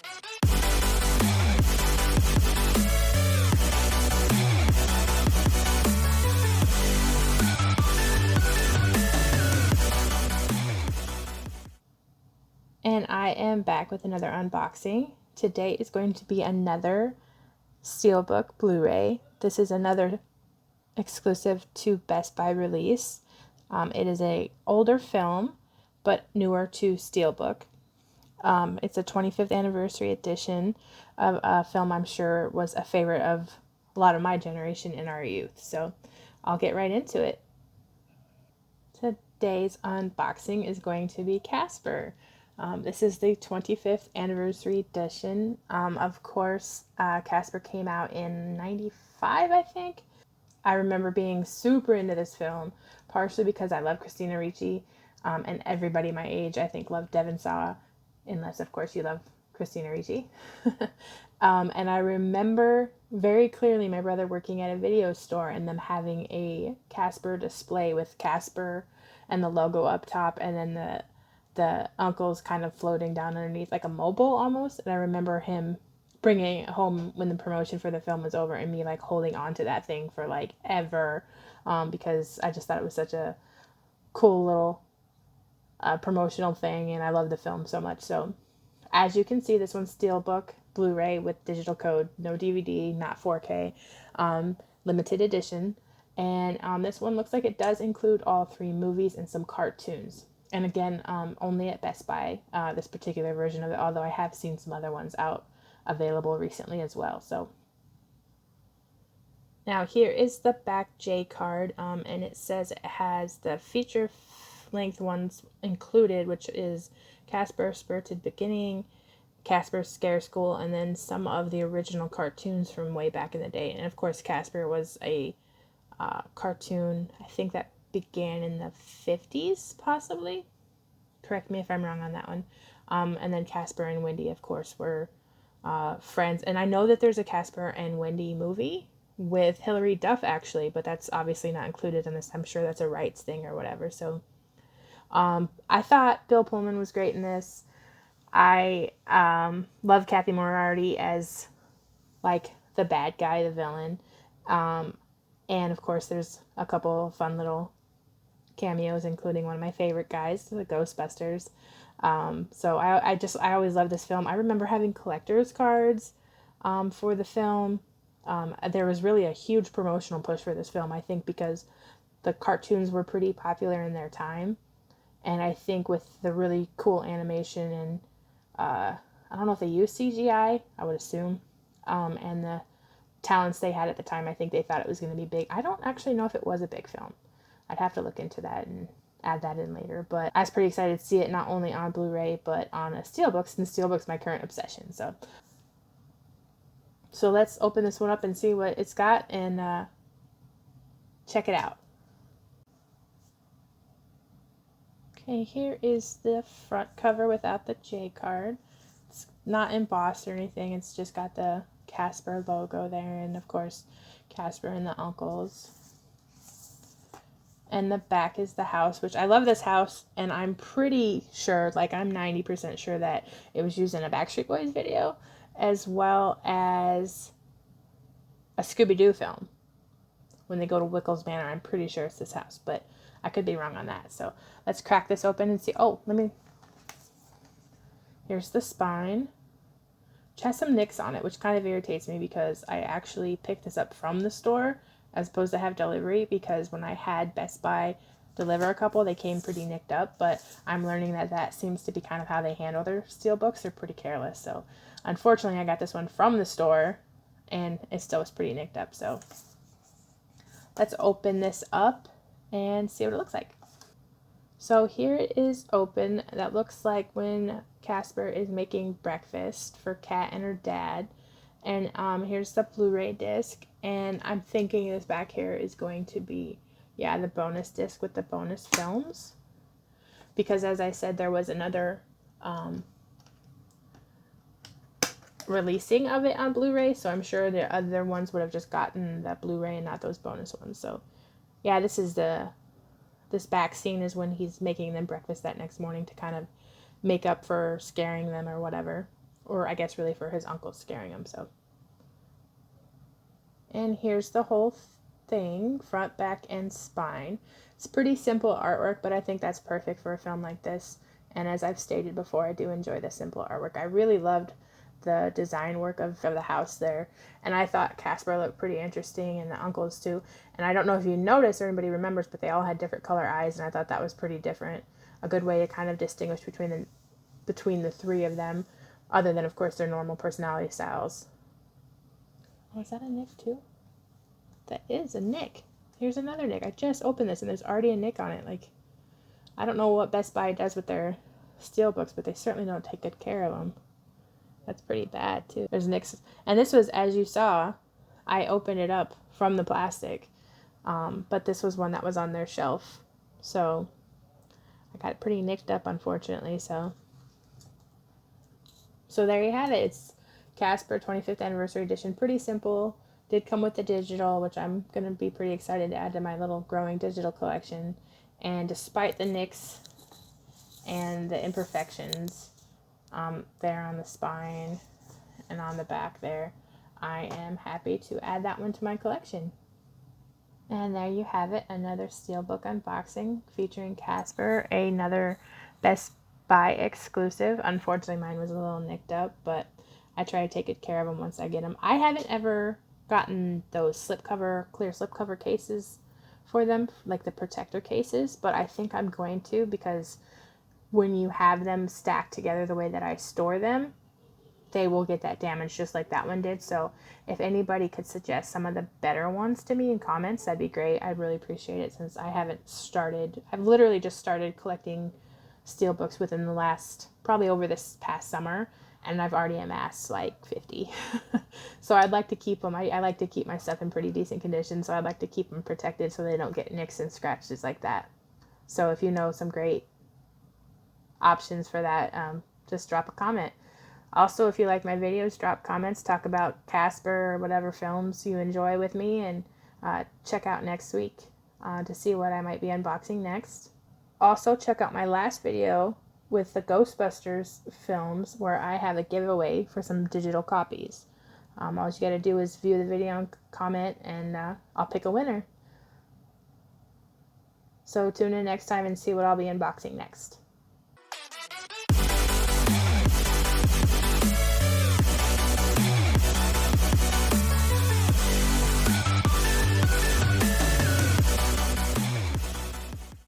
And I am back with another unboxing. Today is going to be another Steelbook Blu-ray. This is another exclusive to Best Buy release. It is a older film, but newer to Steelbook. It's a 25th anniversary edition of a film I'm sure was a favorite of a lot of my generation in our youth. So I'll get right into it. Today's unboxing is going to be Casper. This is the 25th anniversary edition. Of course, Casper came out in 95, I think. I remember being super into this film, partially because I love Christina Ricci, and everybody my age, I think, loved Devon Sawa, unless, of course, you love Christina Ricci. And I remember very clearly my brother working at a video store and them having a Casper display with Casper and the logo up top, and then the uncle's kind of floating down underneath like a mobile almost. And I remember him bringing it home when the promotion for the film was over and me like holding on to that thing for like ever, because I just thought it was such a cool little promotional thing, and I love the film so much. So as you can see, this one's Steelbook Blu-ray with digital code, no DVD, not 4K, limited edition. And this one looks like it does include all 3 movies and some cartoons. And again, only at Best Buy, this particular version of it, although I have seen some other ones out available recently as well. So now here is the back J card, and it says it has the feature length ones included, which is Casper Spirited Beginning, Casper Scare School, and then some of the original cartoons from way back in the day. And of course, Casper was a cartoon, I think, that began in the 50s, possibly. Correct me if I'm wrong on that one. And then Casper and Wendy, of course, were friends. And I know that there's a Casper and Wendy movie with Hilary Duff, actually, but that's obviously not included in this. I'm sure that's a rights thing or whatever. So I thought Bill Pullman was great in this. I love Kathy Moriarty as like the bad guy, the villain. And of course, there's a couple of fun little cameos, including one of my favorite guys, the Ghostbusters. So I always love this film. I remember having collector's cards for the film. There was really a huge promotional push for this film, I think, because the cartoons were pretty popular in their time. And I think with the really cool animation and I don't know if they used CGI, I would assume, and the talents they had at the time, I think they thought it was going to be big. I don't actually know if it was a big film. I'd have to look into that and add that in later. But I was pretty excited to see it not only on Blu-ray, but on a Steelbook, since Steelbook's my current obsession. So let's open this one up and see what it's got and check it out. Okay, here is the front cover without the J card. It's not embossed or anything. It's just got the Casper logo there, and of course Casper and the uncles. And the back is the house, which I love this house, and I'm pretty sure, like I'm 90% sure that it was used in a Backstreet Boys video, as well as a Scooby-Doo film. When they go to Wickles Manor, I'm pretty sure it's this house, but I could be wrong on that. So let's crack this open and see. Oh, here's the spine, which has some nicks on it, which kind of irritates me because I actually picked this up from the store as opposed to have delivery, because when I had Best Buy deliver a couple, they came pretty nicked up. But I'm learning that seems to be kind of how they handle their Steelbooks. They're pretty careless. So unfortunately, I got this one from the store and it still was pretty nicked up. So let's open this up and see what it looks like. So here it is open. That looks like when Casper is making breakfast for Kat and her dad. And here's the Blu-ray disc. And I'm thinking this back here is going to be, yeah, the bonus disc with the bonus films. Because as I said, there was another releasing of it on Blu-ray. So I'm sure the other ones would have just gotten that Blu-ray and not those bonus ones. So yeah, this back scene is when he's making them breakfast that next morning to kind of make up for scaring them or whatever. or I guess really for his uncle scaring him. So, and here's the whole thing, front, back, and spine. It's pretty simple artwork, but I think that's perfect for a film like this. And as I've stated before, I do enjoy the simple artwork. I really loved the design work of the house there, and I thought Casper looked pretty interesting, and the uncles too. And I don't know if you noticed or anybody remembers, but they all had different color eyes, and I thought that was pretty different. A good way to kind of distinguish between the three of them, other than of course their normal personality styles. Oh, is that a Nick too? That is a Nick. Here's another Nick. I just opened this and there's already a Nick on it. Like, I don't know what Best Buy does with their Steelbooks, but they certainly don't take good care of them. That's pretty bad too. There's Nick's, and this was, as you saw, I opened it up from the plastic, but this was one that was on their shelf, so I got it pretty nicked up, unfortunately. So there you have it. It's Casper 25th Anniversary Edition. Pretty simple. Did come with the digital, which I'm going to be pretty excited to add to my little growing digital collection. And despite the nicks and the imperfections there on the spine and on the back there, I am happy to add that one to my collection. And there you have it, another Steelbook unboxing featuring Casper, another Best Buy exclusive. Unfortunately, mine was a little nicked up, but I try to take good care of them once I get them. I haven't ever gotten those clear slipcover cases for them, like the protector cases, but I think I'm going to, because when you have them stacked together the way that I store them, they will get that damage just like that one did. So if anybody could suggest some of the better ones to me in comments, that'd be great. I'd really appreciate it, since I've literally just started collecting Steelbooks within the last, probably over this past summer, and I've already amassed like 50. So I'd like to keep them. I like to keep my stuff in pretty decent condition, so I'd like to keep them protected so they don't get nicks and scratches like that. So if you know some great options for that, just drop a comment. Also, if you like my videos, drop comments, talk about Casper or whatever films you enjoy with me, and check out next week to see what I might be unboxing next. Also, check out my last video with the Ghostbusters films, where I have a giveaway for some digital copies. All you gotta do is view the video and comment, and I'll pick a winner. So tune in next time and see what I'll be unboxing next.